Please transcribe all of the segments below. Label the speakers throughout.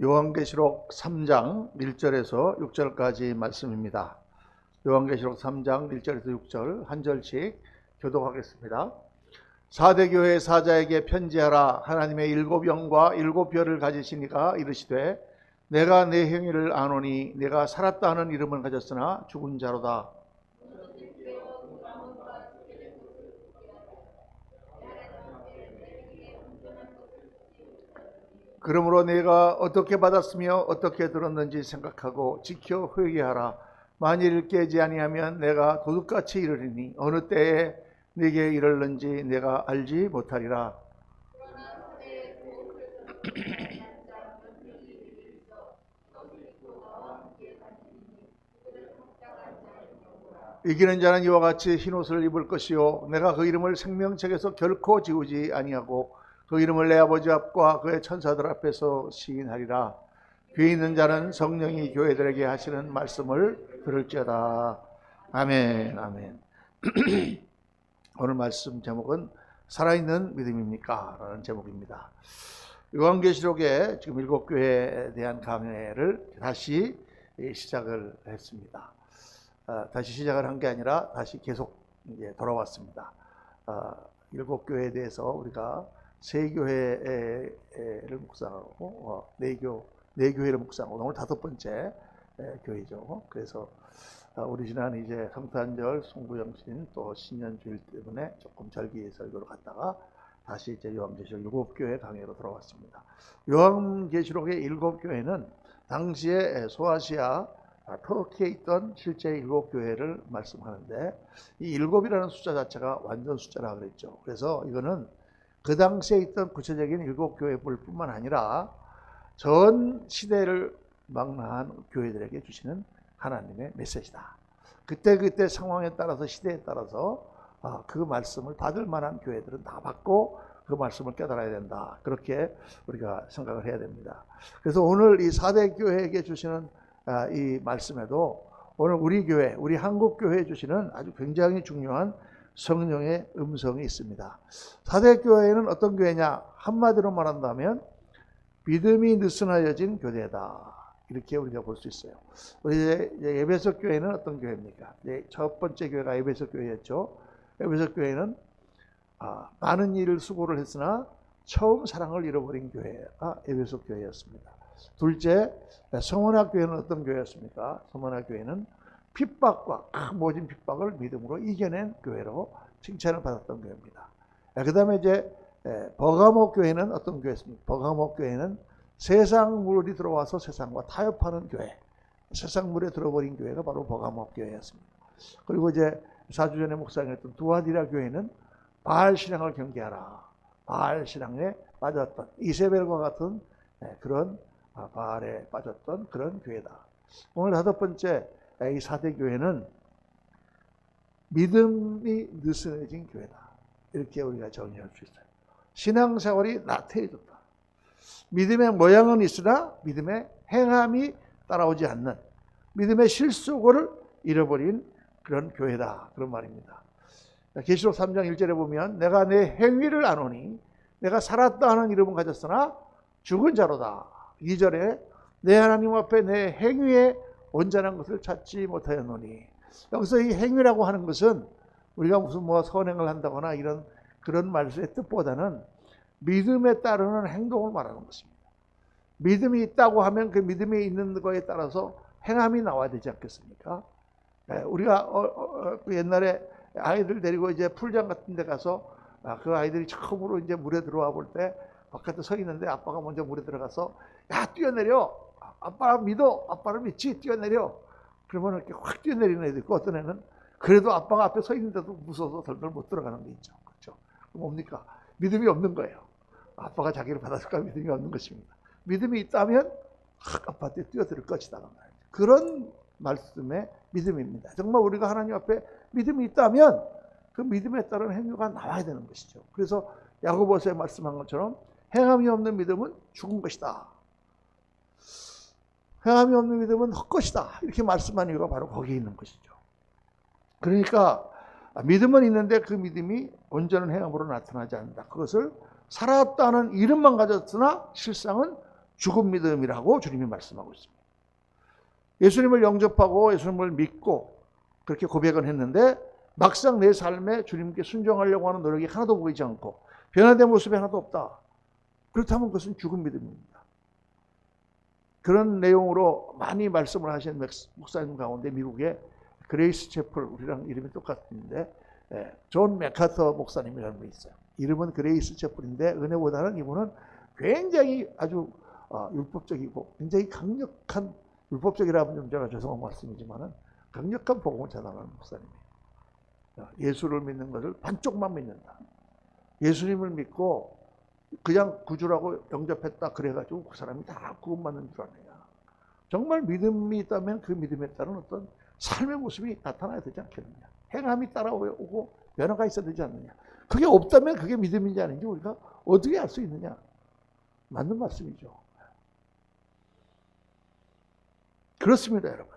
Speaker 1: 말씀은 요한계시록 3장 1절에서 6절까지 말씀입니다. 요한계시록 3장 1절에서 6절 한 절씩 교독하겠습니다. 사대 교회 사자에게 편지하라. 하나님의 일곱 영과 일곱 별을 가지신 이가 이르시되 내가 내 행위를 아노니 내가 살았다 하는 이름을 가졌으나 죽은 자로다. 그러므로 내가 어떻게 받았으며 어떻게 들었는지 생각하고 지켜 회개하라. 만일 깨지 아니하면 내가 도둑같이 이르리니 어느 때에 네게 이르는지 내가 알지 못하리라. 이기는 자는 이와 같이 흰옷을 입을 것이요 내가 그 이름을 생명책에서 결코 지우지 아니하고 그 이름을 내 아버지 앞과 그의 천사들 앞에서 시인하리라. 귀 있는 자는 성령이 교회들에게 하시는 말씀을 들을지어다. 아멘. 아멘. 오늘 말씀 제목은 살아있는 믿음입니까? 라는 제목입니다. 요한계시록의 지금 일곱 교회에 대한 강해를 다시 시작을 했습니다. 다시 시작을 한 게 아니라 다시 계속 이제 돌아왔습니다. 일곱 교회에 대해서 우리가 세 교회를 묵상하고 네 교회를 묵상하고 오늘 다섯 번째 교회죠. 그래서 우리 지난 이제 성탄절, 송구영신 또 신년주일 때문에 조금 절기 설교로 갔다가 다시 이제 요한계시록 일곱 교회 강해로 돌아왔습니다. 요한계시록의 일곱 교회는 당시에 소아시아 터키에 있던 실제 일곱 교회를 말씀하는데 이 일곱이라는 숫자 자체가 완전 숫자라 그랬죠. 그래서 이거는 그 당시에 있던 구체적인 일곱 교회들 뿐만 아니라 전 시대를 망라한 교회들에게 주시는 하나님의 메시지다. 그때 상황에 따라서 시대에 따라서 그 말씀을 받을 만한 교회들은 다 받고 그 말씀을 깨달아야 된다. 그렇게 우리가 생각을 해야 됩니다. 그래서 오늘 이 사대 교회에게 주시는 이 말씀에도 오늘 우리 교회, 우리 한국 교회에 주시는 아주 굉장히 중요한 성령의 음성이 있습니다. 사대 교회는 어떤 교회냐? 한마디로 말한다면 믿음이 느슨하여진 교회다. 이렇게 우리가 볼 수 있어요. 우리 에베소 교회는 어떤 교회입니까? 첫 번째 교회가 에베소 교회였죠. 에베소 교회는 많은 일을 수고를 했으나 처음 사랑을 잃어버린 교회가 에베소 교회였습니다. 둘째, 성원학 교회는 어떤 교회였습니까? 성원학 교회는 핍박과 모진 핍박을 믿음으로 이겨낸 교회로 칭찬을 받았던 교회입니다. 그 다음에 이제 버가모 교회는 어떤 교회였습니까? 버가모 교회는 세상 물이 들어와서 세상과 타협하는 교회, 세상 물에 들어버린 교회가 바로 버가모 교회였습니다. 그리고 이제 4주 전에 묵상했던 두아디라 교회는 바알 신앙을 경계하라. 바알 신앙에 빠졌던 이세벨과 같은 그런 바알에 빠졌던 그런 교회다. 오늘 다섯 번째 이 사대 교회는 믿음이 느슨해진 교회다. 이렇게 우리가 정의할 수 있어요. 신앙생활이 나태해졌다. 믿음의 모양은 있으나 믿음의 행함이 따라오지 않는 믿음의 실속을 잃어버린 그런 교회다. 그런 말입니다. 계시록 3장 1절에 보면 내가 내 행위를 아노니 내가 살았다 하는 이름은 가졌으나 죽은 자로다. 2절에 내 하나님 앞에 내 행위에 온전한 것을 찾지 못하였노니. 여기서 이 행위라고 하는 것은 우리가 무슨 선행을 한다거나 이런 그런 말의 뜻보다는 믿음에 따르는 행동을 말하는 것입니다. 믿음이 있다고 하면 그 믿음이 있는 거에 따라서 행함이 나와야 되지 않겠습니까? 우리가 옛날에 아이들 데리고 이제 풀장 같은 데 가서 그 아이들이 처음으로 이제 물에 들어와 볼 때 바깥에 서 있는데 아빠가 먼저 물에 들어가서 야 뛰어내려, 아빠 믿어, 아빠를 믿지, 뛰어내려. 그러면 이렇게 확 뛰어내리는 애들 있고 어떤 애는 그래도 아빠가 앞에 서 있는데도 무서워서 덜덜 못 들어가는 게 있죠. 그렇죠? 그럼 뭡니까? 믿음이 없는 거예요. 아빠가 자기를 받아줄까 믿음이 없는 것입니다. 믿음이 있다면 아빠한테 뛰어들 것이다. 그런 말씀의 믿음입니다. 정말 우리가 하나님 앞에 믿음이 있다면 그 믿음에 따른 행위가 나와야 되는 것이죠. 그래서 야고보서에 말씀한 것처럼 행함이 없는 믿음은 죽은 것이다. 행함이 없는 믿음은 헛것이다. 이렇게 말씀한 이유가 바로 거기에 있는 것이죠. 그러니까 믿음은 있는데 그 믿음이 온전한 행함으로 나타나지 않는다. 그것을 살았다는 이름만 가졌으나 실상은 죽은 믿음이라고 주님이 말씀하고 있습니다. 예수님을 영접하고 예수님을 믿고 그렇게 고백은 했는데 막상 내 삶에 주님께 순종하려고 하는 노력이 하나도 보이지 않고 변화된 모습이 하나도 없다. 그렇다면 그것은 죽은 믿음입니다. 그런 내용으로 많이 말씀을 하신 목사님 가운데 미국의 그레이스 채플, 우리랑 이름이 똑같은데 존 맥카터 목사님이라는 분이 있어요. 이름은 그레이스 채플인데 은혜보다는 이분은 굉장히 아주 율법적이고 굉장히 강력한, 율법적이라면 좀 제가 죄송한 말씀이지만 강력한 복음을 전하는 목사님이에요. 예수를 믿는 것을 반쪽만 믿는다. 예수님을 믿고 그냥 구주라고 영접했다 그래가지고 그 사람이 다 구원받는 줄 아느냐. 정말 믿음이 있다면 그 믿음에 따른 어떤 삶의 모습이 나타나야 되지 않겠느냐. 행함이 따라오고 변화가 있어야 되지 않느냐. 그게 없다면 그게 믿음인지 아닌지 우리가 어떻게 알 수 있느냐. 맞는 말씀이죠. 그렇습니다, 여러분.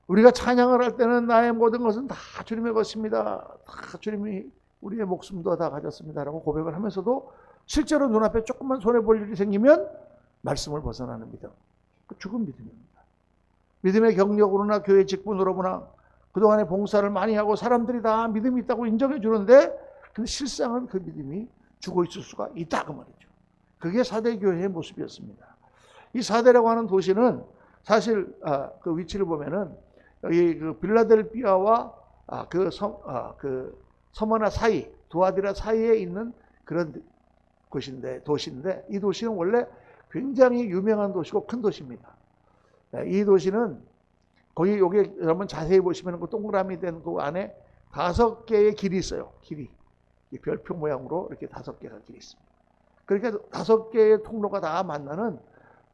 Speaker 1: 우리가 찬양을 할 때는 나의 모든 것은 다 주님의 것입니다. 다 주님이 우리의 목숨도 다 가졌습니다라고 고백을 하면서도 실제로 눈앞에 조금만 손해볼 일이 생기면 말씀을 벗어나는 믿음. 그 죽은 믿음입니다. 믿음의 경력으로나 교회 직분으로나 그동안에 봉사를 많이 하고 사람들이 다 믿음이 있다고 인정해 주는데 근데 실상은 그 믿음이 죽어 있을 수가 있다 그 말이죠. 그게 사대교회의 모습이었습니다. 이 사대라고 하는 도시는 사실 그 위치를 보면은 여기 그 빌라델피아와 그 서머나 사이, 두아디라 사이에 있는 그런 도시인데 이 도시는 원래 굉장히 유명한 도시고 큰 도시입니다. 이 도시는 거기 여기 여러분 자세히 보시면 그 동그라미 된 그 안에 5개의 길이 있어요. 길이 이 별표 모양으로 이렇게 5개가 길이 있습니다. 그러니까 5개의 통로가 다 만나는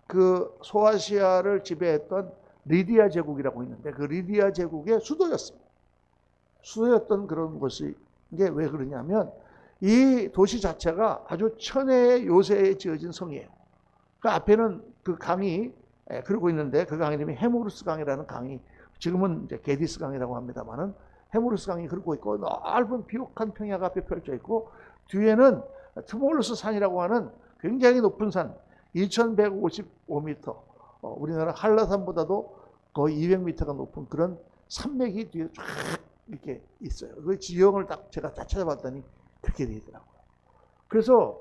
Speaker 1: 그 소아시아를 지배했던 리디아 제국이라고 있는데 그 리디아 제국의 수도였습니다. 수도였던 그런 곳이 이게 왜 그러냐면 이 도시 자체가 아주 천혜의 요새에 지어진 성이에요. 그 앞에는 그 강이 흐르고 있는데 그 강 이름이 헤모루스 강이라는 강이 지금은 이제 게디스 강이라고 합니다만은 헤모루스 강이 흐르고 있고 넓은 비옥한 평야가 앞에 펼쳐 있고 뒤에는 트몰루스 산이라고 하는 굉장히 높은 산 2155m 우리나라 한라산보다도 거의 200m가 높은 그런 산맥이 뒤에 쫙 이렇게 있어요. 그 지형을 딱 제가 다 찾아봤더니 그렇게 되더라고요. 그래서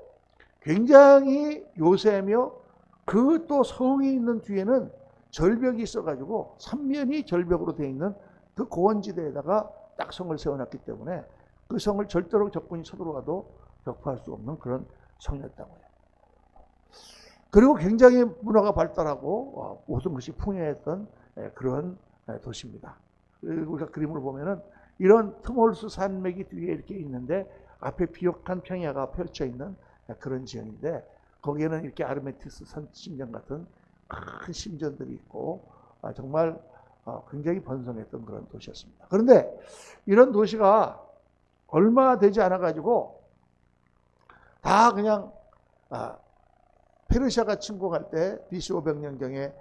Speaker 1: 굉장히 요새며 그 또 성이 있는 뒤에는 절벽이 있어가지고 삼면이 절벽으로 되어 있는 그 고원지대에다가 딱 성을 세워놨기 때문에 그 성을 절대로 적군이 쳐들어와도 격파할 수 없는 그런 성이었다고요. 그리고 굉장히 문화가 발달하고 모든 것이 풍요했던 그런 도시입니다. 우리가 그림을 보면은 이런 트몰스 산맥이 뒤에 이렇게 있는데 앞에 비옥한 평야가 펼쳐 있는 그런 지형인데 거기에는 이렇게 아르메티스 선심전 같은 큰 심전들이 있고 정말 굉장히 번성했던 그런 도시였습니다. 그런데 이런 도시가 얼마 되지 않아 가지고 다 그냥 페르시아가 침공할 때 BC 500년경에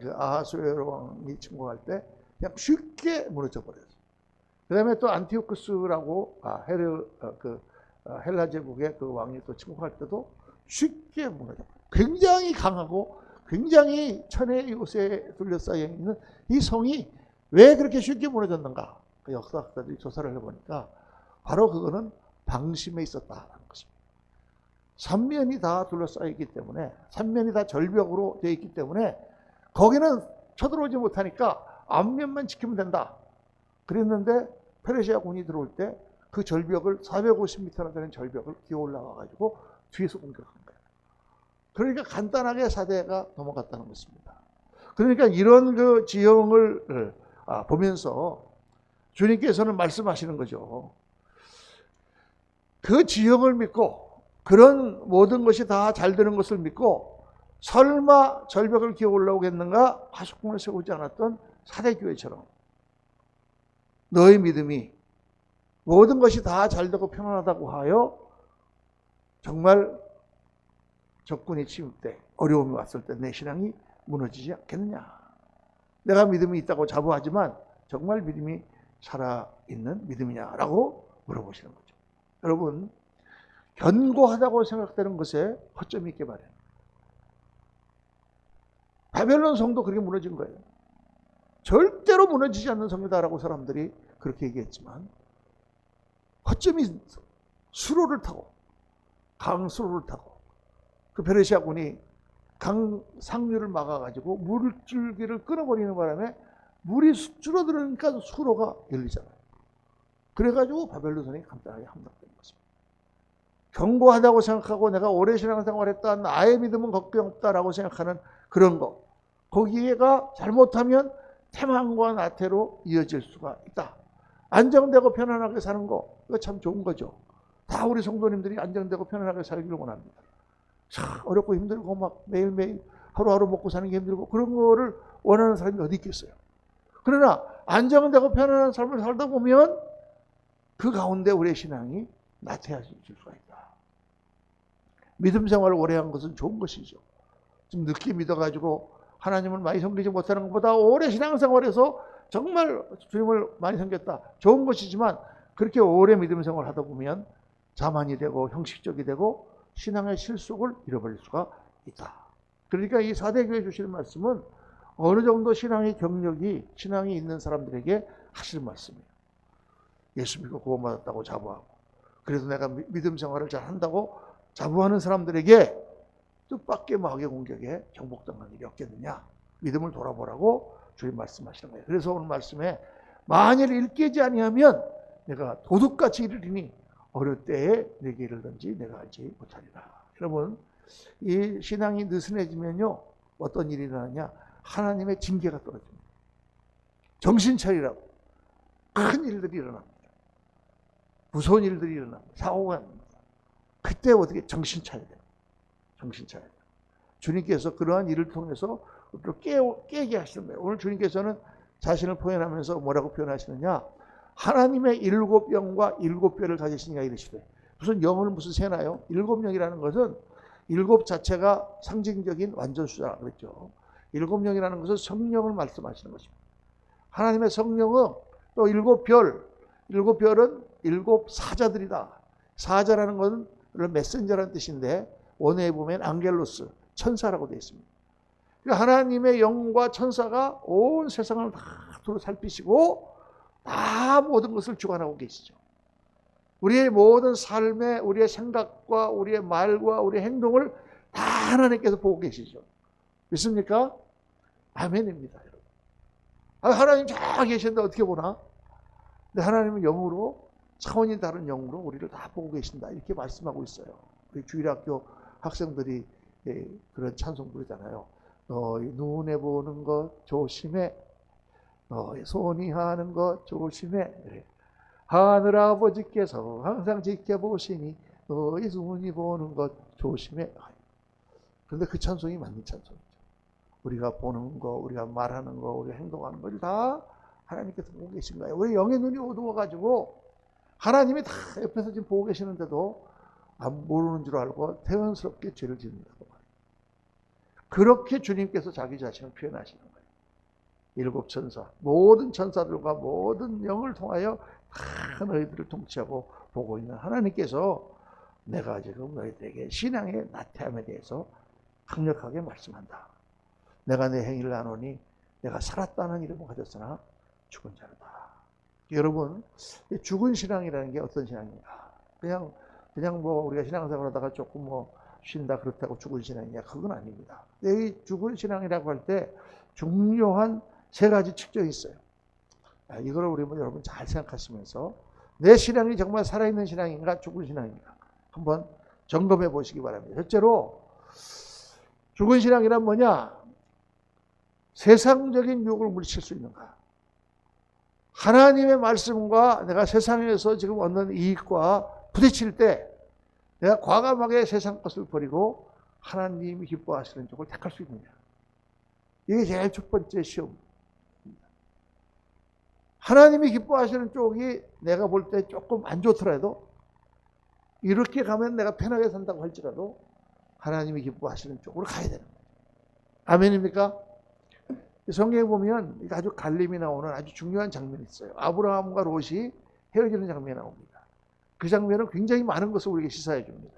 Speaker 1: 그 아하수에로 왕이 침공할 때 그냥 쉽게 무너져 버렸어요. 그 다음에 또 안티오쿠스라고 헬라 제국의 그 왕이 또 침공할 때도 쉽게 무너져 버렸어요. 굉장히 강하고 굉장히 천의 요새에 둘러싸여 있는 이 성이 왜 그렇게 쉽게 무너졌는가? 그 역사학자들이 조사를 해보니까 바로 그거는 방심에 있었다는 것입니다. 삼면이 다 둘러싸여 있기 때문에 삼면이 다 절벽으로 되어 있기 때문에 거기는 쳐들어오지 못하니까 앞면만 지키면 된다. 그랬는데 페르시아 군이 들어올 때 그 절벽을 450m나 되는 절벽을 기어 올라와 가지고 뒤에서 공격한 거예요. 그러니까 간단하게 사대가 넘어갔다는 것입니다. 그러니까 이런 그 지형을 보면서 주님께서는 말씀하시는 거죠. 그 지형을 믿고 그런 모든 것이 다 잘 되는 것을 믿고 설마 절벽을 기어 올라오겠는가 파수꾼을 세우지 않았던 사대교회처럼 너의 믿음이 모든 것이 다 잘되고 편안하다고 하여 정말 적군이 침입 때 어려움이 왔을 때 내 신앙이 무너지지 않겠느냐. 내가 믿음이 있다고 자부하지만 정말 믿음이 살아있는 믿음이냐라고 물어보시는 거죠. 여러분 견고하다고 생각되는 것에 허점이 있게 마련입니다. 바벨론 성도 그렇게 무너진 거예요. 절대로 무너지지 않는 성이다라고 사람들이 그렇게 얘기했지만 어쩌면 수로를 타고 강수로를 타고 그 페르시아군이 강 상류를 막아가지고 물줄기를 끊어버리는 바람에 물이 줄어들으니까 수로가 열리잖아요. 그래가지고 바벨론성이 간단하게 함락된 것입니다. 견고하다고 생각하고 내가 오래 신앙생활했다, 나의 믿음은 걱정 없다라고 생각하는 그런 거, 거기에가 잘못하면 태만과 나태로 이어질 수가 있다. 안정되고 편안하게 사는 거, 이거 참 좋은 거죠. 다 우리 성도님들이 안정되고 편안하게 살기를 원합니다. 참 어렵고 힘들고 막 매일매일 하루하루 먹고 사는 게 힘들고 그런 거를 원하는 사람이 어디 있겠어요. 그러나 안정되고 편안한 삶을 살다 보면 그 가운데 우리의 신앙이 나태해질 수가 있다. 믿음 생활을 오래 한 것은 좋은 것이죠. 좀 늦게 믿어가지고 하나님을 많이 섬기지 못하는 것보다 오래 신앙생활에서 정말 주님을 많이 섬겼다. 좋은 것이지만 그렇게 오래 믿음 생활을 하다 보면 자만이 되고 형식적이 되고 신앙의 실속을 잃어버릴 수가 있다. 그러니까 이 사대교회 주시는 말씀은 어느 정도 신앙의 경력이 신앙이 있는 사람들에게 하시는 말씀이에요. 예수 믿고 구원받았다고 자부하고 그래서 내가 믿음 생활을 잘 한다고 자부하는 사람들에게 뜻밖의 마귀의 공격에 정복당하는 일이 없겠느냐. 믿음을 돌아보라고 주님 말씀하시는 거예요. 그래서 오늘 말씀에 만일 일깨지 아니하면 내가 도둑같이 이르리니 어릴 때에 내게 이르든지 내가 알지 못하리라. 여러분 이 신앙이 느슨해지면요 어떤 일이 일어나냐. 하나님의 징계가 떨어집니다. 정신 차리라고 큰 일들이 일어납니다. 무서운 일들이 일어납니다. 사고가 납니다. 그때 어떻게 정신 차려야 돼요. 정신 차려야 돼요. 주님께서 그러한 일을 통해서 깨게 하시는 거예요. 오늘 주님께서는 자신을 표현하면서 뭐라고 표현하시느냐. 하나님의 7영과 7뼈를 가지시니가 이르시되 무슨 영을 무슨 세나요? 7영이라는 것은 7 자체가 상징적인 완전수자라고 그랬죠. 7영이라는 것은 성령을 말씀하시는 것입니다. 하나님의 성령은 또 7별, 7별은 7 사자들이다. 사자라는 것은 메신저라는 뜻인데 원어에 보면 앙겔로스, 천사라고 되어 있습니다. 그러니까 하나님의 영과 천사가 온 세상을 다 두루 살피시고 다 모든 것을 주관하고 계시죠. 우리의 모든 삶에 우리의 생각과 우리의 말과 우리의 행동을 다 하나님께서 보고 계시죠. 믿습니까? 아멘입니다. 여러분. 하나님 저 계신데 어떻게 보나? 근데 하나님은 영으로 차원이 다른 영으로 우리를 다 보고 계신다. 이렇게 말씀하고 있어요. 우리 주일학교 학생들이 그런 찬송 부르잖아요. 너희 눈에 보는 것 조심해. 너희 손이 하는 것 조심해. 하늘아버지께서 항상 지켜보시니 너희 눈이 보는 것 조심해. 그런데 그 찬송이 맞는 찬송이죠. 우리가 보는 거, 우리가 말하는 거, 우리가 행동하는 걸 다 하나님께서 보고 계신 거예요. 우리 영의 눈이 어두워가지고 하나님이 다 옆에서 지금 보고 계시는데도 모르는 줄 알고 태연스럽게 죄를 짓는다고 말해요. 그렇게 주님께서 자기 자신을 표현하시는 거예요. 7 천사, 모든 천사들과 모든 영을 통하여 다 너희들을 통치하고 보고 있는 하나님께서 내가 지금 너희들에게 신앙의 나태함에 대해서 강력하게 말씀한다. 내가 내 행위를 나누니 내가 살았다는 이름을 가졌으나 죽은 자로다. 여러분, 죽은 신앙이라는 게 어떤 신앙인가? 그냥 뭐 우리가 신앙생활 하다가 조금 뭐 쉰다 그렇다고 죽은 신앙이냐? 그건 아닙니다. 이 죽은 신앙이라고 할 때 중요한 3가지 측정이 있어요. 이거를 우리 여러분 잘 생각하시면서 내 신앙이 정말 살아있는 신앙인가 죽은 신앙인가 한번 점검해 보시기 바랍니다. 첫째로 죽은 신앙이란 뭐냐? 세상적인 유혹을 물리칠 수 있는가? 하나님의 말씀과 내가 세상에서 지금 얻는 이익과 부딪힐 때 내가 과감하게 세상 것을 버리고 하나님이 기뻐하시는 쪽을 택할 수 있느냐? 이게 제일 첫 번째 시험입니다. 하나님이 기뻐하시는 쪽이 내가 볼 때 조금 안 좋더라도 이렇게 가면 내가 편하게 산다고 할지라도 하나님이 기뻐하시는 쪽으로 가야 되는 거예요. 아멘입니까? 성경에 보면 아주 갈림이 나오는 아주 중요한 장면이 있어요. 아브라함과 롯이 헤어지는 장면이 나옵니다. 그 장면은 굉장히 많은 것을 우리에게 시사해 줍니다.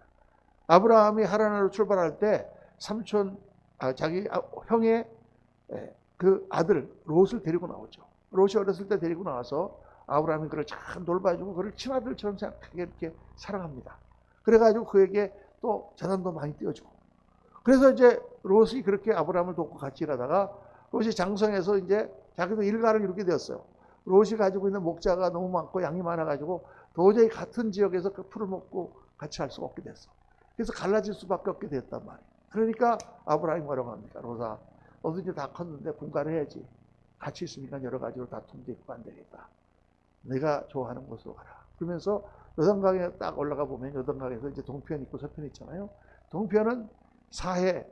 Speaker 1: 아브라함이 하란으로 출발할 때 자기 형의 그 아들 롯을 데리고 나오죠. 롯이 어렸을 때 데리고 나와서 아브라함이 그를 잘 돌봐주고 그를 친아들처럼 생각하게 이렇게 사랑합니다. 그래가지고 그에게 또 재산도 많이 띄워주고. 그래서 이제 롯이 그렇게 아브라함을 돕고 같이 일하다가 롯이 장성해서 이제 자기도 일가를 이루게 되었어요. 롯이 가지고 있는 목자가 너무 많고 양이 많아가지고 도저히 같은 지역에서 그 풀을 먹고 같이 할 수가 없게 됐어. 그래서 갈라질 수밖에 없게 됐단 말이에요. 그러니까 아브라함이 뭐라고 합니까? 롯아, 너도 이제 다 컸는데 분가를 해야지. 같이 있으니까 여러 가지로 다툼도 있고 안 되겠다. 내가 좋아하는 곳으로 가라. 그러면서 요단강에 딱 올라가 보면 요단강에서 이제 동편 있고 서편 있잖아요. 동편은 사해,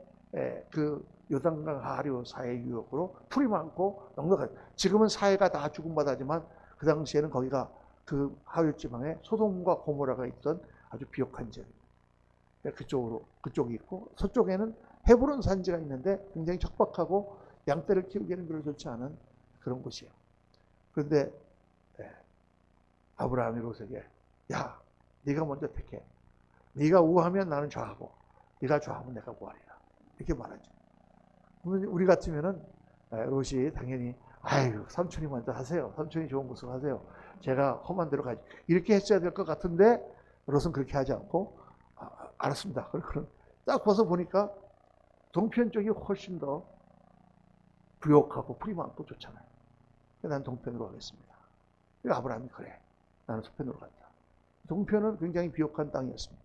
Speaker 1: 그 요단강 하류 사해 유역으로 풀이 많고 넉넉하죠. 지금은 사해가 다 죽은 바다지만 그 당시에는 거기가 그 하류 지방에 소돔과 고모라가 있던 아주 비옥한 지역입니다. 그쪽이 있고 서쪽에는 헤브론 산지가 있는데 굉장히 척박하고 양떼를 키우기에는 별로 좋지 않은 그런 곳이에요. 그런데 아브라함이 롯에게 야, 네가 먼저 택해. 네가 우하면 나는 좌하고 네가 좌하면 내가 우하리라. 이렇게 말하죠. 우리 같으면은 롯이 당연히 아유 삼촌이 먼저 하세요. 삼촌이 좋은 곳으로 하세요. 제가 험한 데로 가지. 이렇게 했어야 될 것 같은데 롯은 그렇게 하지 않고 알았습니다. 그럼 딱 벗어 보니까 동편 쪽이 훨씬 더 부욕하고 풀이 많고 좋잖아요. 난 동편으로 가겠습니다. 아브라함이 그래. 나는 서편으로 간다. 동편은 굉장히 비옥한 땅이었습니다.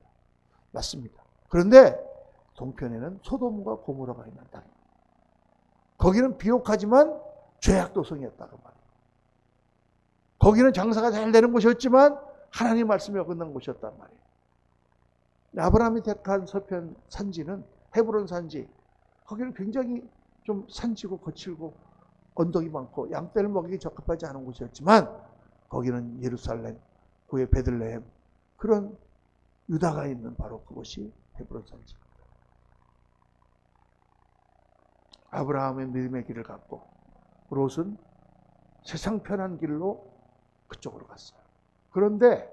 Speaker 1: 맞습니다. 그런데 동편에는 소돔과 고모라가 있는 땅입니다. 거기는 비옥하지만 죄악도성이었다고 말이에요. 거기는 장사가 잘 되는 곳이었지만 하나님 말씀이 어긋난 곳이었단 말이에요. 아브라함이 택한 서편 산지는 헤브론 산지. 거기는 굉장히 좀 산지고 거칠고 언덕이 많고 양떼를 먹이기 적합하지 않은 곳이었지만 거기는 예루살렘, 후에 베들레헴 그런 유다가 있는 바로 그곳이 헤브론 산지입니다. 아브라함의 믿음의 길을 갔고 롯은 세상 편한 길로 그쪽으로 갔어요. 그런데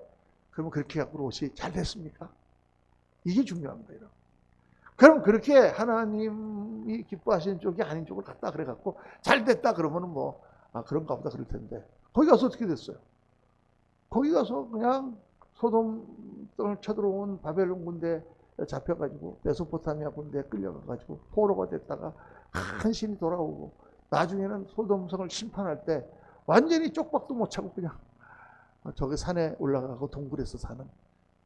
Speaker 1: 그러면 그렇게 갖고 롯이 잘 됐습니까? 이게 중요한 거예요. 그럼 그렇게 하나님이 기뻐하시는 쪽이 아닌 쪽을 갔다 그래갖고 잘 됐다 그러면은 뭐 그런가 보다 그럴 텐데 거기 가서 어떻게 됐어요? 거기 가서 그냥 소돔 땅을 쳐들어온 바벨론 군대 잡혀가지고 메소포타미아 군대에 끌려가가지고 포로가 됐다가 한신이 돌아오고 나중에는 소돔성을 심판할 때 완전히 쪽박도 못 차고 그냥 저기 산에 올라가고 동굴에서 사는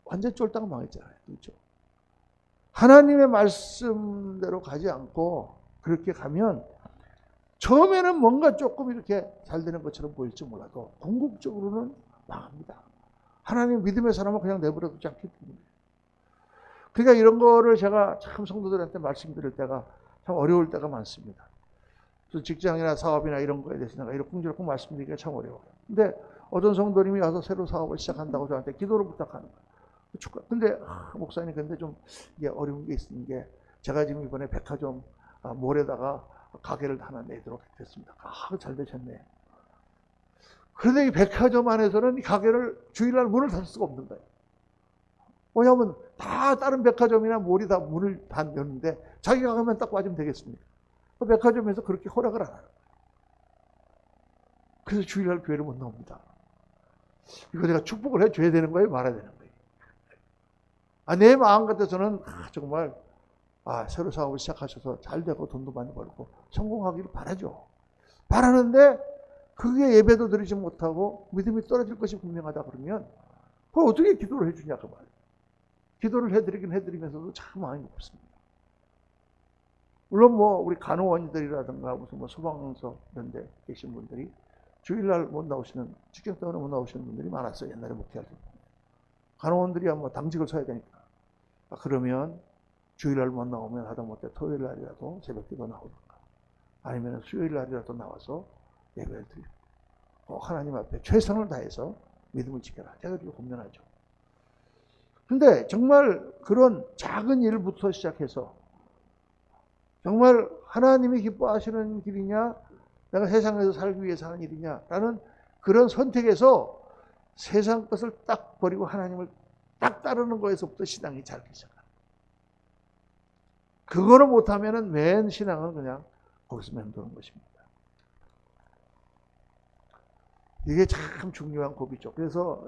Speaker 1: 완전 쫄딱 망했잖아요. 그렇죠? 하나님의 말씀대로 가지 않고 그렇게 가면 처음에는 뭔가 조금 이렇게 잘 되는 것처럼 보일지 몰라도 궁극적으로는 망합니다. 하나님 믿음의 사람은 그냥 내버려 두지 않기 때문에. 그러니까 이런 거를 제가 참 성도들한테 말씀드릴 때가 참 어려울 때가 많습니다. 그래서 직장이나 사업이나 이런 거에 대해서 내가 이렇쿵저렇쿵 말씀드리기가 참 어려워요. 근데 어떤 성도님이 와서 새로 사업을 시작한다고 저한테 기도를 부탁하는 거예요. 근데 목사님 근데 좀 이게 어려운 게 있는 게 제가 지금 이번에 백화점 몰에다가 가게를 하나 내도록 됐습니다. 잘 되셨네. 그런데 이 백화점 안에서는 이 가게를 주일날 문을 닫을 수가 없는 거예요. 왜냐하면 다 다른 백화점이나 몰이 다 문을 다 여는데 자기가 가면 딱 빠지면 되겠습니까? 그 백화점에서 그렇게 허락을 안 하는 거예요. 그래서 주일날 교회를 못 나옵니다. 이거 내가 축복을 해줘야 되는 거예요? 말아야 되는 거예요? 내 마음 같아서는 정말 새로 사업을 시작하셔서 잘 되고 돈도 많이 벌고 성공하기를 바라죠. 바라는데 그게 예배도 드리지 못하고 믿음이 떨어질 것이 분명하다 그러면 그걸 어떻게 기도를 해주냐 그 말이에요. 기도를 해드리긴 해드리면서도 참 마음이 없습니다. 물론 뭐 우리 간호원들이라든가 무슨 뭐 소방서 이런 데 계신 분들이 주일날 못 나오시는 직장 때문에 못 나오시는 분들이 많았어요. 옛날에 목회할 때. 간호원들이 뭐 당직을 서야 되니까. 그러면 주일날 못 나오면 하다못해 토요일날이라도 새벽기도 나오든가 아니면 수요일날이라도 나와서 예배를 드리고 하나님 앞에 최선을 다해서 믿음을 지켜라. 제가 이렇게 권면하죠. 근데 정말 그런 작은 일부터 시작해서 정말 하나님이 기뻐하시는 길이냐 내가 세상에서 살기 위해서 하는 일이냐라는 그런 선택에서 세상 것을 딱 버리고 하나님을 딱 따르는 거에서부터 신앙이 자라기 시작합니다. 그거를 못하면은 맨 신앙은 그냥 거기서 맴도는 것입니다. 이게 참 중요한 고비죠. 그래서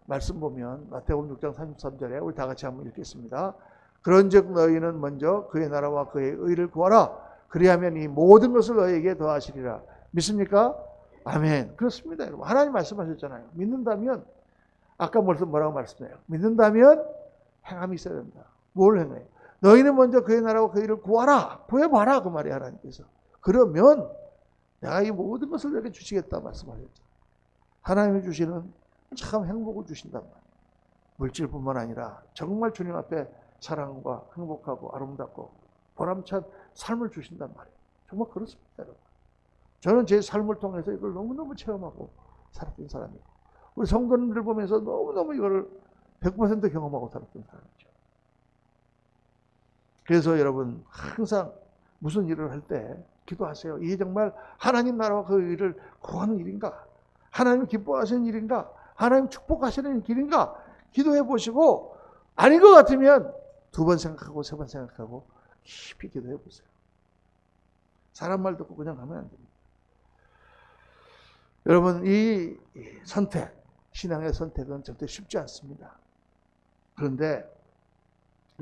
Speaker 1: 말씀 보면 마태복음 6장 33절에 우리 다 같이 한번 읽겠습니다. 그런즉 너희는 먼저 그의 나라와 그의 의를 구하라. 그리하면 이 모든 것을 너희에게 더하시리라. 믿습니까? 아멘. 그렇습니다, 여러분. 하나님 말씀하셨잖아요. 믿는다면 아까 뭐라고 말씀해요? 믿는다면 행함이 있어야 된다. 뭘 행해요? 너희는 먼저 그의 나라와 그의 의를 구하라. 구해봐라. 그 말이에요, 하나님께서. 그러면 내가 이 모든 것을 너에게 주시겠다 말씀하셨죠. 하나님이 주시는 참 행복을 주신단 말이에요. 물질뿐만 아니라 정말 주님 앞에 사랑과 행복하고 아름답고 보람찬 삶을 주신단 말이에요. 정말 그렇습니다, 여러분. 저는 제 삶을 통해서 이걸 너무너무 체험하고 살았던 사람이에요. 우리 성도님들 보면서 너무너무 이걸 100% 경험하고 살았던 사람이죠. 그래서 여러분 항상 무슨 일을 할 때 기도하세요. 이게 정말 하나님 나라와 그 일을 구하는 일인가? 하나님 기뻐하시는 일인가? 하나님 축복하시는 길인가? 기도해 보시고 아닌 것 같으면 2번 생각하고 3번 생각하고 깊이 기도해 보세요. 사람 말 듣고 그냥 가면 안 됩니다. 여러분 이 선택, 신앙의 선택은 절대 쉽지 않습니다. 그런데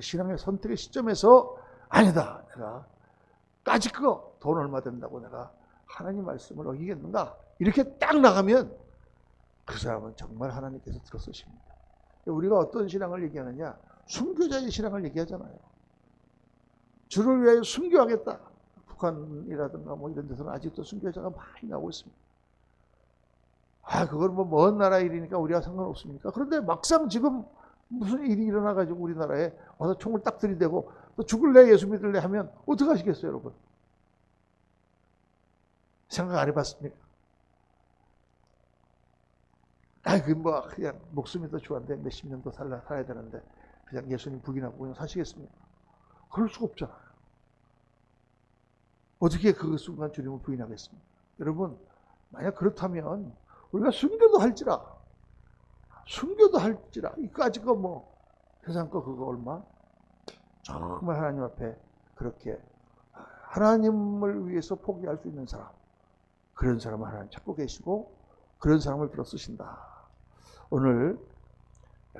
Speaker 1: 신앙의 선택의 시점에서 아니다. 내가 까짓 거 돈 얼마 된다고 내가 하나님 말씀을 어기겠는가? 이렇게 딱 나가면 그 사람은 정말 하나님께서 들어서십니다. 우리가 어떤 신앙을 얘기하느냐? 순교자의 신앙을 얘기하잖아요. 주를 위하여 순교하겠다. 북한이라든가 뭐 이런 데서는 아직도 순교자가 많이 나오고 있습니다. 그건 뭐 먼 나라 일이니까 우리와 상관없습니까? 그런데 막상 지금 무슨 일이 일어나가지고 우리나라에 와서 총을 딱 들이대고 또 죽을래 예수 믿을래 하면 어떻게 하시겠어요, 여러분? 생각 안 해봤습니까? 뭐 그냥 목숨이 더 좋은데 몇십 년 더 살아야 되는데 그냥 예수님 부인하고 그냥 사시겠습니까? 그럴 수가 없잖아요. 어떻게 그 순간 주님을 부인하겠습니까? 여러분 만약 그렇다면 우리가 순교도 할지라 이까지 거 뭐 세상 거 그거 얼마? 정말 하나님 앞에 그렇게 하나님을 위해서 포기할 수 있는 사람, 그런 사람을 하나님 찾고 계시고 그런 사람을 들어 쓰신다. 오늘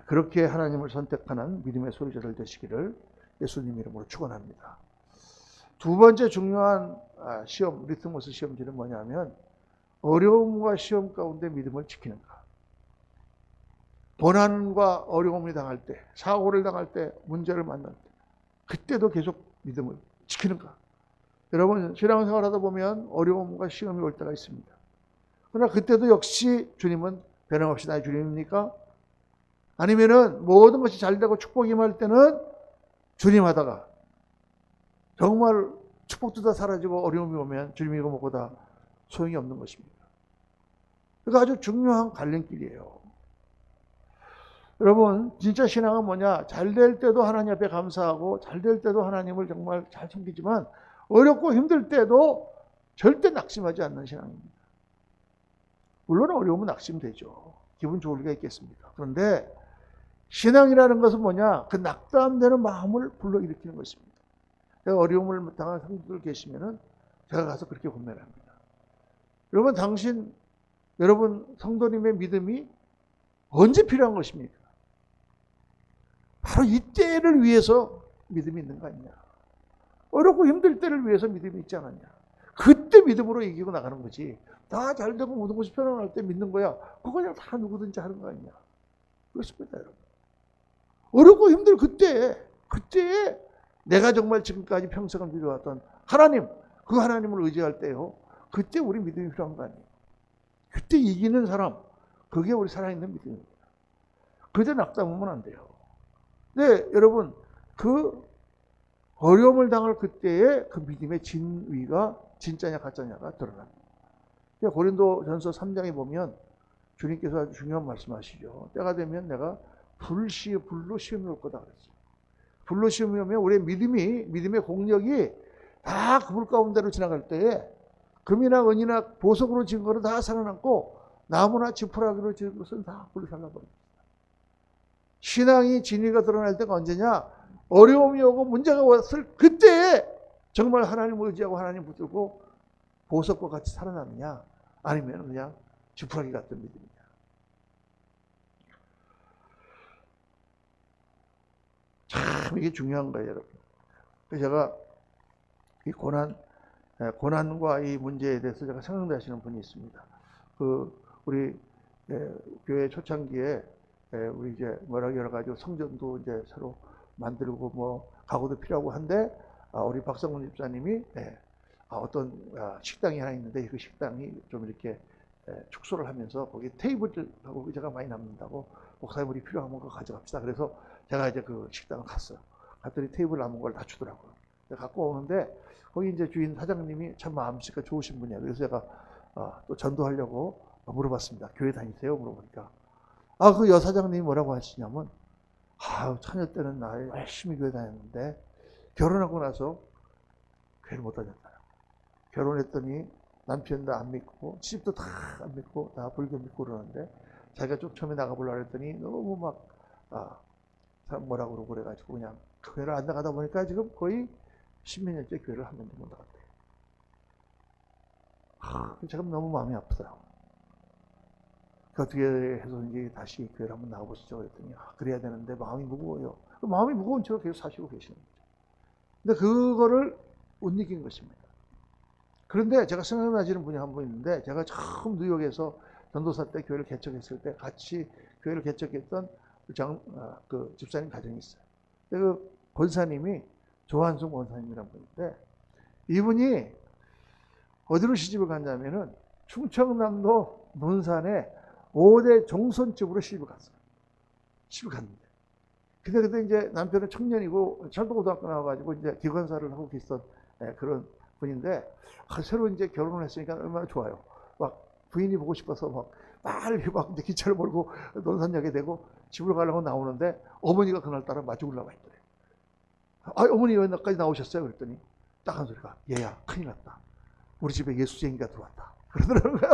Speaker 1: 그렇게 하나님을 선택하는 믿음의 소유자들 되시기를 예수님 이름으로 축원합니다. 두 번째 중요한 시험, 리트머스 시험지는 뭐냐면 어려움과 시험 가운데 믿음을 지키는가. 고난과 어려움이 당할 때, 사고를 당할 때, 문제를 만날 때 그때도 계속 믿음을 지키는가. 여러분 신앙생활 하다 보면 어려움과 시험이 올 때가 있습니다. 그러나 그때도 역시 주님은 변함없이 나의 주님입니까? 아니면은 모든 것이 잘 되고 축복이 임할 때는 주님 하다가 정말 축복도 다 사라지고 어려움이 오면 주님이 이거 먹고 다 소용이 없는 것입니다. 그러니까 아주 중요한 갈림길이에요. 여러분 진짜 신앙은 뭐냐? 잘 될 때도 하나님 앞에 감사하고 잘 될 때도 하나님을 정말 잘 섬기지만 어렵고 힘들 때도 절대 낙심하지 않는 신앙입니다. 물론 어려우면 낙심되죠. 기분 좋을 리가 있겠습니까? 그런데 신앙이라는 것은 뭐냐? 그 낙담되는 마음을 불러일으키는 것입니다. 제가 어려움을 당한 성도들 계시면은 제가 가서 그렇게 권면합니다. 여러분 여러분 성도님의 믿음이 언제 필요한 것입니까? 바로 이때를 위해서 믿음이 있는 거 아니냐? 어렵고 힘들 때를 위해서 믿음이 있지 않았냐? 그때 믿음으로 이기고 나가는 거지. 다 잘되고 모든 것이 편안할 때 믿는 거야. 그거 그냥 다 누구든지 하는 거 아니냐? 그렇습니다, 여러분. 어렵고 힘들 그때 내가 정말 지금까지 평생을 믿어왔던 하나님, 그 하나님을 의지할 때요. 그때 우리 믿음이 필요한 거 아니에요. 그때 이기는 사람, 그게 우리 살아있는 믿음입니다. 그때 낙담하면 안 돼요. 네, 여러분, 그 어려움을 당할 그때의 그 믿음의 진위가 진짜냐 가짜냐가 드러납니다. 고린도전서 3장에 보면 주님께서 아주 중요한 말씀하시죠. 때가 되면 내가 불로 시험이 올 거다 그랬어요. 불로 시험이 오면 우리의 믿음의 공력이 다 그 불 가운데로 지나갈 때에 금이나 은이나 보석으로 지은 거는 다 살아남고 나무나 지푸라기로 지은 것은 다 불로 살라버립니다. 신앙이 진위가 드러날 때가 언제냐? 어려움이 오고 문제가 왔을 그때에 정말 하나님 의지하고 하나님 붙들고 보석과 같이 살아남느냐, 아니면 그냥 지푸라기 같은 믿음이냐. 참 이게 중요한 거예요, 여러분. 그래서 제가 이 고난과 이 문제에 대해서 제가 생각나시는 분이 있습니다. 우리 교회 초창기에 우리 이제 여러 가지 성전도 이제 새로 만들고 뭐 가구도 필요하고 한데, 우리 박성훈 집사님이 어떤 식당이 하나 있는데 그 식당이 좀 이렇게 축소를 하면서 거기 테이블하고 의자가 많이 남는다고, 목사님 우리 필요하면 그거 가져갑시다. 그래서 제가 이제 그 식당을 갔어요. 갔더니 테이블 남은 걸 다 주더라고요. 갖고 오는데 거기 이제 주인 사장님이 참 마음씨가 좋으신 분이에요. 그래서 제가 또 전도하려고 물어봤습니다. 교회 다니세요? 물어보니까 그 여사장님이 뭐라고 하시냐면, 처녀 때는 나 열심히 교회 다녔는데 결혼하고 나서 교회를 못 다녔다. 결혼했더니 남편도 안 믿고 집도 다 안 믿고 다 불교 믿고 그러는데, 자기가 좀 처음에 나가보려고 했더니 너무 막 뭐라고 그러고 그래가지고 그냥 교회를 안 나가다 보니까 지금 거의 10몇 년째 교회를 한 번도 못 나갔대요. 지금 너무 마음이 아프더라고요. 어떻게 해서든지 다시 교회를 한번 나가보시죠 그랬더니 그래야 되는데 마음이 무거워요. 마음이 무거운 채로 계속 사시고 계시는 거죠. 근데 그거를 못 이긴 것입니다. 그런데 제가 생각나시는 분이 한 분 있는데, 제가 처음 뉴욕에서 전도사 때 교회를 개척했을 때 같이 교회를 개척했던 그 집사님 가정이 있어요. 그 권사님이 조한승 권사님이라는 분인데, 이분이 어디로 시집을 갔냐면은 충청남도 논산에 5대 종선집으로 시집을 갔어요. 시집을 갔는데, 그때 이제 남편은 청년이고 철도고등학교 나와가지고 이제 기관사를 하고 계셨던 그런 분인데, 새로 이제 결혼을 했으니까 얼마나 좋아요. 막 부인이 보고 싶어서 막 빨리 막 이제 기차를 몰고 논산역에 대고 집으로 가려고 나오는데, 어머니가 그날따라 마중 올라와 있더래요. 어머니 왜 나까지 나오셨어요? 그랬더니 딱 한 소리가, 얘야 큰일 났다. 우리 집에 예수쟁이가 들어왔다. 그러더라고요.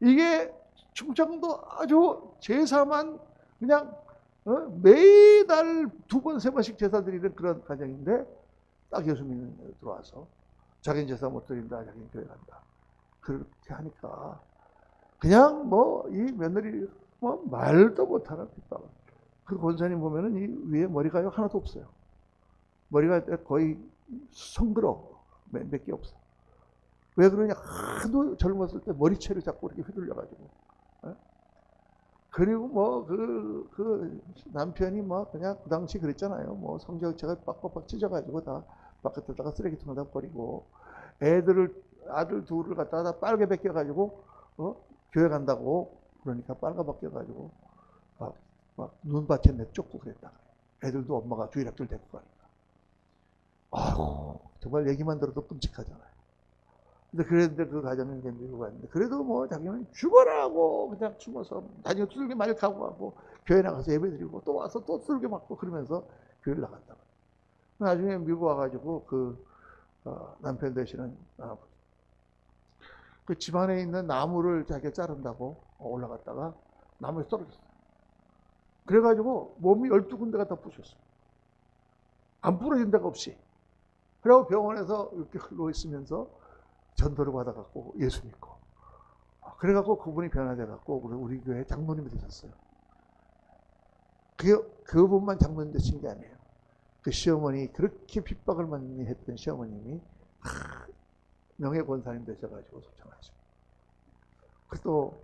Speaker 1: 이게 충청도 아주 제사만 그냥 매달 2번, 3번씩 제사 드리는 그런 가정인데, 딱 예수 믿는 데 들어와서 자기는 제사 못 드린다, 자기는 교회 간다. 그렇게 하니까 그냥 뭐 이 며느리 뭐 말도 못하는 핍박을. 그 권사님 보면은 이 위에 머리가 하나도 없어요. 머리가 거의 성그러 몇 개 없어. 왜 그러냐? 하도 젊었을 때 머리채를 잡고 이렇게 휘둘려가지고. 그리고 뭐 그 남편이 뭐 그냥 그 당시 그랬잖아요. 뭐 성적체가 빡빡빡 찢어가지고 다 바깥에다가 쓰레기통에다 버리고, 아들 둘을 갖다가 빨개 벗겨가지고 교회 간다고 그러니까 빨가 벗겨가지고 막 눈밭에 내쫓고 그랬다. 애들도 엄마가 주일학교를 데리고 가니까. 정말 얘기만 들어도 끔찍하잖아요. 근데 그랬는데 그 가정은 이제 미국 갔는데, 그래도 뭐 자기는 죽어라고 그냥 숨어서 나중에 두들겨 맞을 각오하고 교회 나가서 예배 드리고 또 와서 또 두들겨 맞고 그러면서 교회를 나간다. 나중에 미국 와가지고 남편 되시는 그 집안에 있는 나무를 자기가 자른다고 올라갔다가 나무에 떨어졌어요. 그래가지고 몸이 12군데가 다 부셨어요. 안 부러진 데가 없이. 그리고 병원에서 이렇게 누워있으면서 전도를 받아갖고 예수 믿고, 그래갖고 그분이 변화돼갖고 우리 교회 장로님이 되셨어요. 그분만 장로님 되신 게 아니에요. 그 시어머니, 그렇게 핍박을 많이 했던 시어머님이 명예권사님 되셔가지고 소청하시고, 또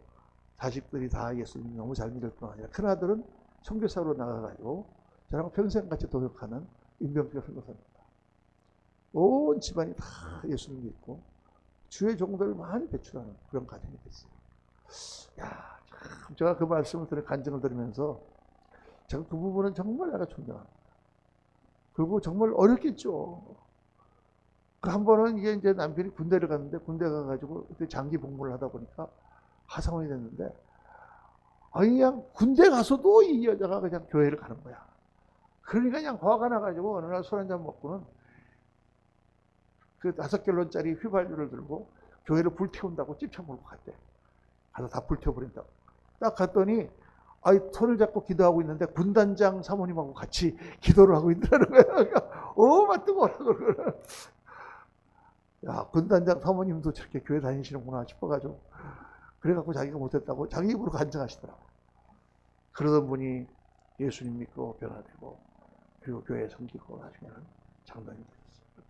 Speaker 1: 자식들이 다 예수님 너무 잘 믿을 뿐 아니라 큰아들은 선교사로 나가가지고 저랑 평생 같이 도역하는 임병필 선교사입니다. 온 집안이 다 예수님 믿고 주의 종들을 많이 배출하는 그런 가정이 됐어요. 야, 참 제가 그 말씀을 간증을 들으면서 제가 그 부분은 정말 내가 존경합니다. 그리고 정말 어렵겠죠. 한 번은 이게 이제 남편이 군대를 갔는데, 군대 가가지고 그때 장기 복무를 하다 보니까 하상원이 됐는데, 그냥 군대 가서도 이 여자가 그냥 교회를 가는 거야. 그러니까 그냥 화가 나가지고 어느 날 술 한잔 먹고는 그 5갤론짜리 휘발유를 들고 교회를 불태운다고 찝쳐 몰고 갔대. 가서 다 불태워버린다고. 딱 갔더니 손을 잡고 기도하고 있는데 군단장 사모님하고 같이 기도를 하고 있다는 거야. 막 뜨거워라. 야, 군단장 사모님도 저렇게 교회 다니시는구나 싶어가지고 그래갖고 자기가 못했다고 자기 입으로 간증하시더라고. 그러던 분이 예수님 믿고 변화되고 그리고 교회에 섬기고 나중에는 장로님이 되었어요.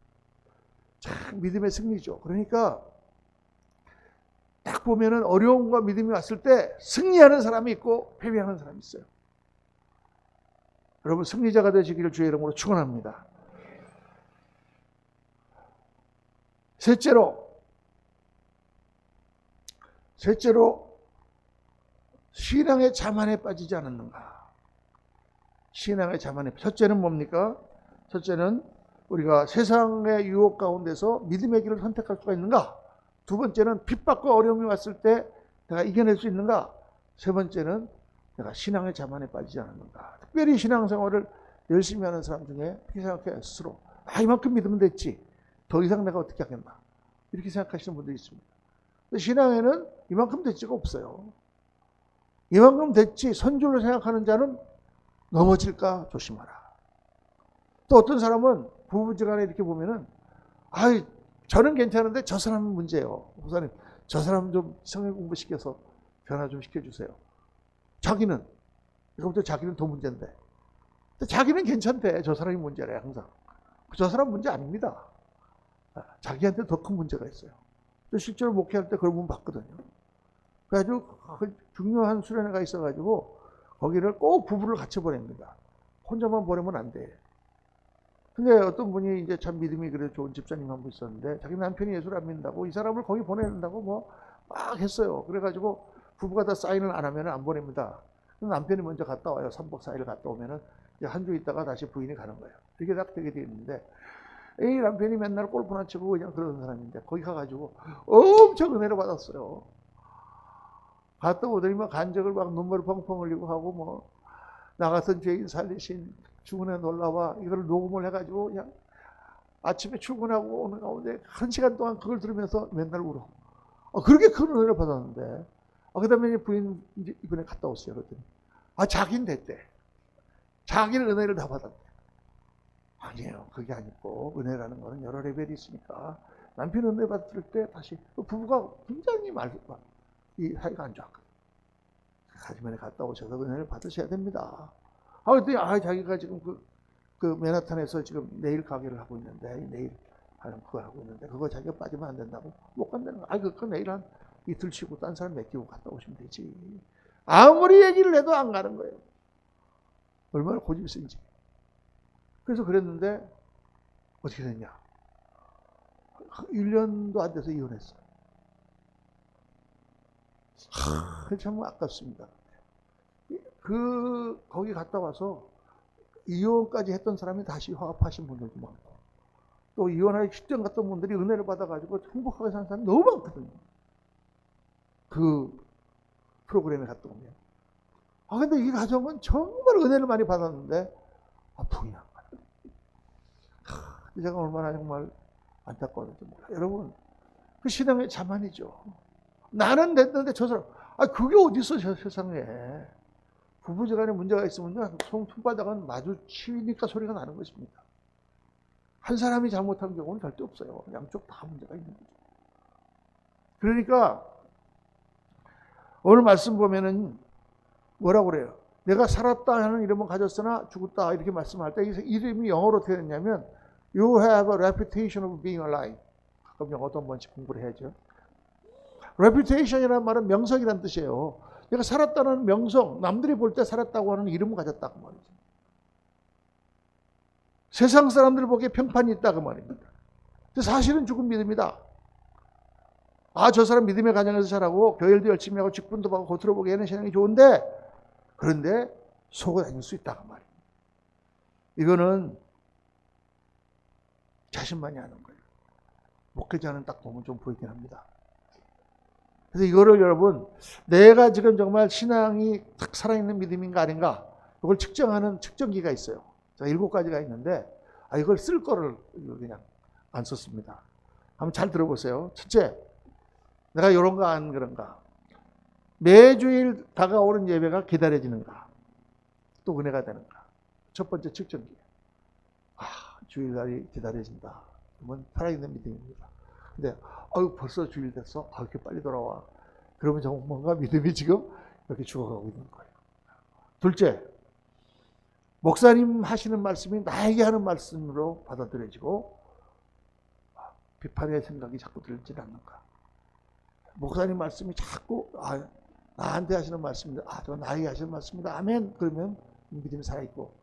Speaker 1: 참 믿음의 승리죠. 그러니까 딱 보면은 어려움과 믿음이 왔을 때 승리하는 사람이 있고 패배하는 사람이 있어요. 여러분 승리자가 되시기를 주의 이름으로 축원합니다. 셋째로 신앙의 자만에 빠지지 않았는가. 신앙의 자만에. 첫째는 뭡니까? 첫째는 우리가 세상의 유혹 가운데서 믿음의 길을 선택할 수가 있는가. 두 번째는 핍박과 어려움이 왔을 때 내가 이겨낼 수 있는가. 세 번째는 내가 신앙의 자만에 빠지지 않았는가. 특별히 신앙생활을 열심히 하는 사람 중에 이렇게 생각해요. 스스로 이만큼 믿으면 됐지, 더 이상 내가 어떻게 하겠나, 이렇게 생각하시는 분들이 있습니다. 신앙에는 이만큼 됐지가 없어요. 이만큼 됐지 선줄로 생각하는 자는 넘어질까 조심하라. 또 어떤 사람은 부부지간에 이렇게 보면은 저는 괜찮은데 저 사람은 문제예요. 목사님, 저 사람 좀 성경 공부시켜서 변화 좀 시켜주세요. 자기는 더 문제인데. 자기는 괜찮대. 저 사람이 문제래 항상. 저 사람 문제 아닙니다. 자기한테 더 큰 문제가 있어요. 실제로 목회할 때 그런 분 봤거든요. 그래가지고 중요한 수련회가 있어가지고 거기를 꼭 부부를 같이 보냅니다. 혼자만 보내면 안 돼. 근데 어떤 분이 이제 참 믿음이 그래 좋은 집사님 한 분 있었는데 자기 남편이 예수를 안 믿는다고 이 사람을 거기 보내는다고 막 했어요. 그래가지고 부부가 다 사인을 안 하면 안 보냅니다. 남편이 먼저 갔다 와요. 3박 4일 갔다 오면은 이제 한 주 있다가 다시 부인이 가는 거예요. 이게 딱 되게 돼 있는데 이 남편이 맨날 골프나 치고 그냥 그러는 사람인데 거기 가가지고 엄청 은혜를 받았어요. 갔다 오더니 간적을 막 눈물을 펑펑 흘리고 하고 나 같은 죄인 살리신 주문에 놀라와 이걸 녹음을 해가지고 그냥 아침에 출근하고 오는 가운데 1시간 동안 그걸 들으면서 맨날 울어. 그렇게 큰 은혜를 받았는데 그 다음에 부인 이번에 갔다 왔어요. 그랬더니 자기는 됐대. 자기는 은혜를 다 받았대. 아니에요. 그게 아니고 은혜라는 거는 여러 레벨이 있으니까 남편 은혜 받을 때 다시 부부가 굉장히 이 사이가 안 좋았거든요. 가지면에 갔다 오셔서 은혜를 받으셔야 됩니다. 그랬더니 자기가 지금 그 맨하탄에서 지금 네일 가게를 하고 있는데 네일 하는 그걸 하고 있는데 그거 자기가 빠지면 안 된다고 못 간다는 거. 그 내일 한 이틀 쉬고 딴 사람 맡기고 갔다 오시면 되지. 아무리 얘기를 해도 안 가는 거예요. 얼마나 고집이 센지. 그래서 그랬는데 어떻게 됐냐. 1년도 안 돼서 이혼했어요. 참 아깝습니다. 거기 갔다 와서 이혼까지 했던 사람이 다시 화합하신 분들도 많고, 또 이혼하기 직전 갔던 분들이 은혜를 받아가지고 행복하게 사는 사람이 너무 많거든요. 그 프로그램에 갔다 오면. 근데 이 가정은 정말 은혜를 많이 받았는데, 부인한 거예요. 제가 얼마나 정말 안타까웠는지 몰라요. 여러분, 그 신앙의 자만이죠. 나는 됐는데 저 사람, 그게 어디 있어, 저 세상에. 부부지간에 문제가 있으면 손바닥은 마주치니까 소리가 나는 것입니다. 한 사람이 잘못한 경우는 절대 없어요. 양쪽 다 문제가 있는 거죠. 그러니까 오늘 말씀 보면은 뭐라고 그래요? 내가 살았다 하는 이름은 가졌으나 죽었다 이렇게 말씀할 때 이름이 영어로 어떻게 됐냐면 You have a reputation of being alive. 가끔 영어도 한 번씩 공부를 해야죠. reputation이라는 말은 명성이라는 뜻이에요. 내가 살았다는 명성, 남들이 볼 때 살았다고 하는 이름을 가졌다고 말이죠. 세상 사람들 보기에 평판이 있다고 말입니다. 사실은 죽은 믿음이다. 저 사람 믿음의 가정에서 자라고 교회도 열심히 하고 직분도 받고 겉으로 보기에는 신앙이 좋은데 그런데 속을 다닐 수 있다고 말입니다. 이거는 자신만이 아는 거예요. 목회자는 딱 보면 좀 보이긴 합니다. 그래서 이거를 여러분, 내가 지금 정말 신앙이 탁 살아있는 믿음인가 아닌가, 이걸 측정하는 측정기가 있어요. 자, 7가지가 있는데, 이걸 쓸 거를 그냥 안 썼습니다. 한번 잘 들어보세요. 첫째, 내가 이런가 안 그런가. 매주일 다가오는 예배가 기다려지는가? 또 은혜가 되는가? 첫 번째 측정기. 주일날이 기다려진다. 그러면 살아있는 믿음입니다. 근데 벌써 주일 됐어? 이렇게 빨리 돌아와. 그러면 정말 뭔가 믿음이 지금 이렇게 죽어가고 있는 거예요. 둘째, 목사님 하시는 말씀이 나에게 하는 말씀으로 받아들여지고 비판의 생각이 자꾸 들지 않는가. 목사님 말씀이 자꾸 나한테 하시는 말씀입니다. 저 나에게 하시는 말씀입니다. 아멘. 그러면 믿음이 살아있고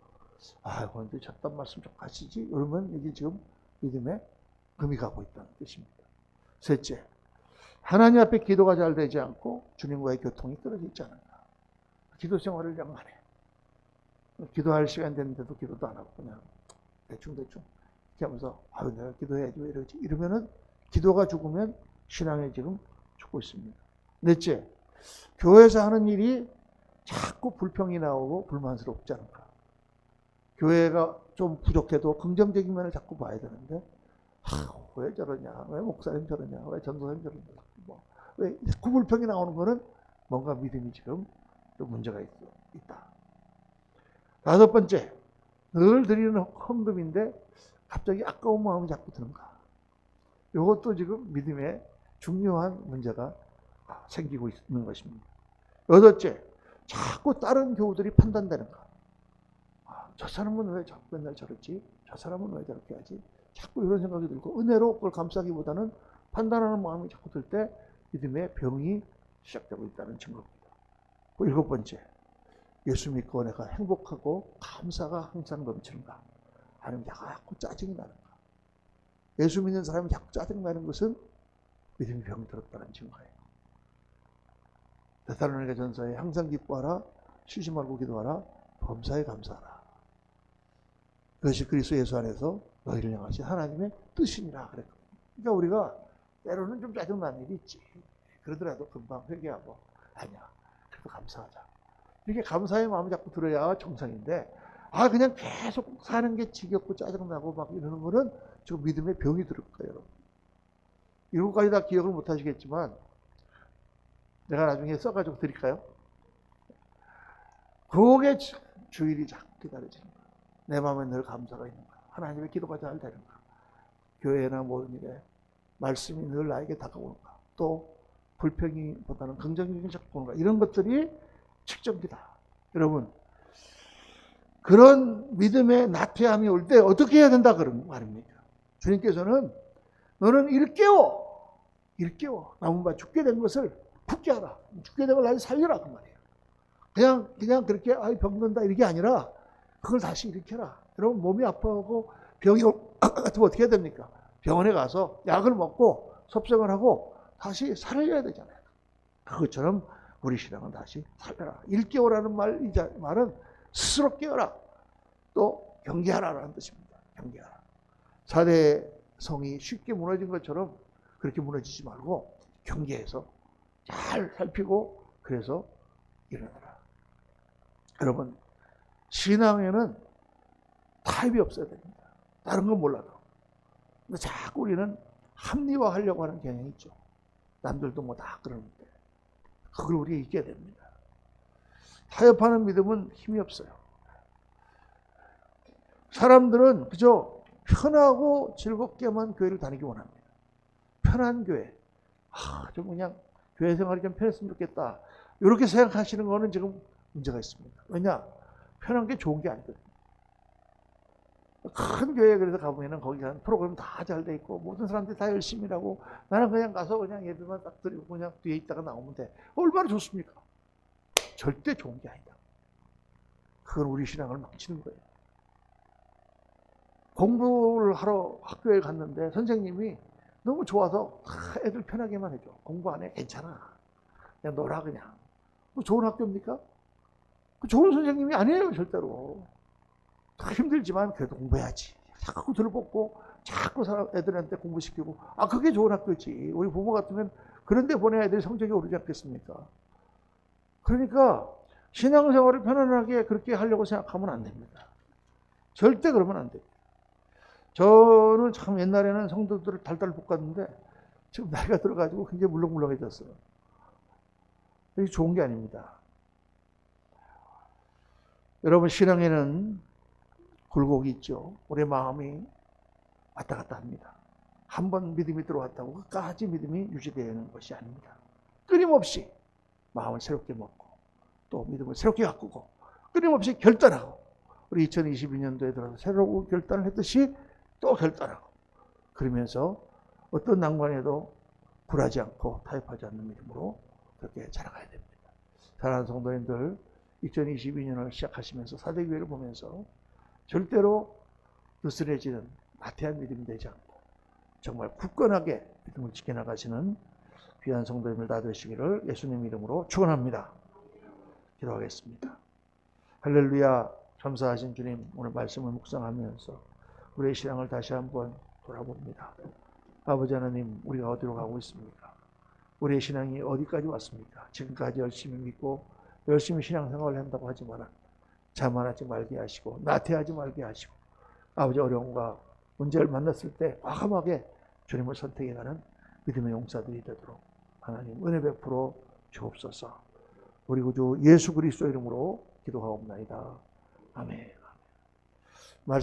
Speaker 1: 그런데 저딴 말씀 좀 하시지? 그러면 이게 지금 믿음에 금이 가고 있다는 뜻입니다. 셋째, 하나님 앞에 기도가 잘 되지 않고 주님과의 교통이 떨어져 있지 않는가. 기도 생활을 영 안 해. 기도할 시간 됐는데도 기도도 안 하고 그냥 대충대충 이렇게 하면서 내가 기도해야지 왜 이러지? 이러면은 기도가 죽으면 신앙이 지금 죽고 있습니다. 넷째, 교회에서 하는 일이 자꾸 불평이 나오고 불만스럽지 않은가. 교회가 좀 부족해도 긍정적인 면을 자꾸 봐야 되는데 왜 저러냐, 왜 목사님 저러냐, 왜 전도사님 저러냐, 왜 자꾸 불평이 나오는 거는 뭔가 믿음이 지금 좀 문제가 있다. 다섯 번째, 늘 드리는 헌금인데 갑자기 아까운 마음이 자꾸 드는가. 이것도 지금 믿음에 중요한 문제가 생기고 있는 것입니다. 여섯째, 자꾸 다른 교우들이 판단되는가. 저 사람은 왜 맨날 저러지? 저 사람은 왜 저렇게 하지? 자꾸 이런 생각이 들고 은혜로 그걸 감싸기보다는 판단하는 마음이 자꾸 들 때 믿음의 병이 시작되고 있다는 증거입니다. 일곱 번째, 예수 믿고 내가 행복하고 감사가 항상 넘치는가? 아니면 자꾸 짜증이 나는가? 예수 믿는 사람이 자꾸 짜증나는 것은 믿음이 병이 들었다는 증거예요. 데살로니가 전서에 항상 기뻐하라, 쉬지 말고 기도하라, 범사에 감사하라. 그것이 그리스도 예수 안에서 너희를 향하신 하나님의 뜻이니라 그랬거든요. 그러니까 우리가 때로는 좀 짜증나는 일이 있지. 그러더라도 금방 회개하고 아니야, 그래도 감사하자. 이렇게 감사의 마음이 자꾸 들어야 정상인데 그냥 계속 사는 게 지겹고 짜증나고 막 이러는 거는 지금 믿음의 병이 들을 거예요. 여러분. 이런 것까지 다 기억을 못 하시겠지만 내가 나중에 써가지고 드릴까요? 그게 주일이 자꾸 기다려지는 거야. 내 마음에 늘 감사가 있는 거야. 하나님의 기도가 잘 되는 거야. 교회나 모든 일에 말씀이 늘 나에게 다가오는 거야. 또 불평이보다는 긍정적인 자꾸 오는 거야. 이런 것들이 측정기다. 여러분, 그런 믿음의 나태함이 올 때 어떻게 해야 된다 그런 말입니까? 주님께서는 너는 일깨워. 남은 죽게 된 것을 굳게 하라. 죽게 된 걸 다시 살려라 그 말이에요. 그냥 그렇게 병든다 이게 아니라 그걸 다시 일으켜라. 여러분 몸이 아파하고 병이 같으면 어떻게 해야 됩니까? 병원에 가서 약을 먹고 섭생을 하고 다시 살려야 되잖아요. 그것처럼 우리 신앙은 다시 살려라. 일깨워라는 말은 스스로 깨어라. 또 경계하라라는 뜻입니다. 경계하라. 4대 성이 쉽게 무너진 것처럼 그렇게 무너지지 말고 경계해서 잘 살피고 그래서 일어나라. 여러분, 신앙에는 타협이 없어야 됩니다. 다른 건 몰라도. 근데 자꾸 우리는 합리화하려고 하는 경향이 있죠. 남들도 뭐 다 그러는데. 그걸 우리가 이겨야 됩니다. 타협하는 믿음은 힘이 없어요. 사람들은 그저 편하고 즐겁게만 교회를 다니기 원합니다. 편한 교회. 좀 그냥 교회 생활이 좀 편했으면 좋겠다. 이렇게 생각하시는 거는 지금 문제가 있습니다. 왜냐? 편한 게 좋은 게 아니거든요. 큰 교회에 그래서 가보면은 거기 가는 프로그램 다 잘 돼 있고 모든 사람들이 다 열심히 하고 나는 그냥 가서 그냥 예배만 딱 드리고 그냥 뒤에 있다가 나오면 돼. 얼마나 좋습니까? 절대 좋은 게 아니다. 그건 우리 신앙을 망치는 거예요. 공부를 하러 학교에 갔는데 선생님이 너무 좋아서 애들 편하게만 해줘. 공부 안 해? 괜찮아. 그냥 놀아 그냥. 좋은 학교입니까? 좋은 선생님이 아니에요 절대로. 힘들지만 그래도 공부해야지. 자꾸 들볶고 자꾸 애들한테 공부시키고 그게 좋은 학교지. 우리 부모 같으면 그런 데 보내야 애들이 성적이 오르지 않겠습니까? 그러니까 신앙생활을 편안하게 그렇게 하려고 생각하면 안 됩니다. 절대 그러면 안 됩니다. 저는 참 옛날에는 성도들을 달달 볶았는데 지금 나이가 들어가지고 굉장히 물렁물렁해졌어요. 이게 좋은 게 아닙니다. 여러분, 신앙에는 굴곡이 있죠. 우리 마음이 왔다 갔다 합니다. 한 번 믿음이 들어왔다고 끝까지 믿음이 유지되는 것이 아닙니다. 끊임없이 마음을 새롭게 먹고 또 믿음을 새롭게 가꾸고 끊임없이 결단하고, 우리 2022년도에 들어서 새로운 결단을 했듯이 또 결단하고, 그러면서 어떤 난관에도 굴하지 않고 타협하지 않는 믿음으로 그렇게 자라가야 됩니다. 사랑하는 성도님들, 2022년을 시작하시면서 사대교회를 보면서 절대로 느슨해지는 나태한 믿음이 되지 않고 정말 굳건하게 믿음을 지켜나가시는 귀한 성도님들 다 되시기를 예수님 이름으로 축원합니다. 기도하겠습니다. 할렐루야. 감사하신 주님, 오늘 말씀을 묵상하면서 우리의 신앙을 다시 한번 돌아봅니다. 아버지 하나님, 우리가 어디로 가고 있습니까? 우리의 신앙이 어디까지 왔습니까? 지금까지 열심히 믿고 열심히 신앙생활을 한다고 하지만 자만하지 말게 하시고 나태하지 말게 하시고, 아버지 어려움과 문제를 만났을 때 과감하게 주님을 선택해가는 믿음의 용사들이 되도록 하나님 은혜 베풀어 주옵소서. 우리 구주 예수 그리스도 이름으로 기도하옵나이다. 아멘. 말씀